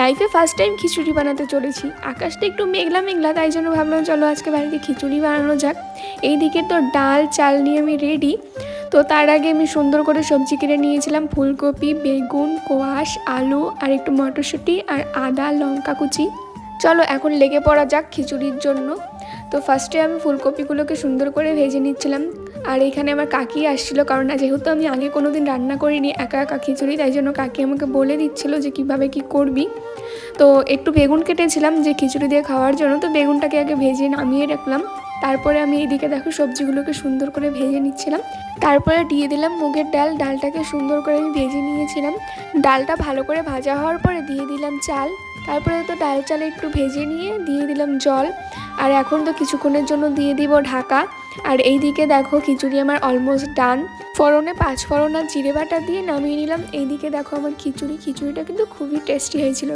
লাইফে first time খিচুড়ি বানাতে চলেছি। আকাশটা একটু মেঘলা মেঘলা, তাই জন্য ভাবলাম চলো আজকে বাড়িতে খিচুড়ি বানানো যাক। এইদিকে তো ডাল চাল নিয়ে আমি রেডি। তো তার আগে আমি সুন্দর করে সবজি কেটে নিয়েছিলাম, ফুলকপি, বেগুন, কোয়াশ, আলু আর একটু মটরশুঁটি আর আদা লঙ্কা কুচি। চলো এখন লেগে পড়া যাক খিচুড়ির জন্য। তো ফার্স্টে আমি ফুলকপিগুলোকে সুন্দর করে ভেজে নিচ্ছিলাম। আর এখানে আমার কাকি আসছিলো, কারণ যেহেতু আমি আগে কোনো দিন রান্না করিনি একা একা খিচুড়ি, তাই জন্য কাকি আমাকে বলে দিচ্ছিলো যে কিভাবে কি করবি। তো একটু বেগুন কেটেছিলাম যে খিচুড়ি দিয়ে খাওয়ার জন্য, তো বেগুনটাকে আগে ভেজে নামিয়ে রাখলাম। তারপরে আমি এইদিকে দেখো সবজিগুলোকে সুন্দর করে ভেজে নিচ্ছিলাম। তারপরে দিয়ে দিলাম মুগের ডাল, ডালটাকে সুন্দর করে আমি ভেজে নিয়েছিলাম। ডালটা ভালো করে ভাজা হওয়ার পরে দিয়ে দিলাম চাল। তারপরে তো ডাল চালে একটু ভেজে নিয়ে দিয়ে দিলাম জল। আর এখন তো কিছুক্ষণের জন্য দিয়ে দিব ঢাকা। আর এইদিকে দেখো খিচুড়ি আমার অলমোস্ট ডান। ফোড়নে 5 ফোড়ন আর জিরে বাটা দিয়ে নামিয়ে নিলাম। এইদিকে দেখো আমার খিচুড়িটা কিন্তু খুবই টেস্টি হয়েছিল।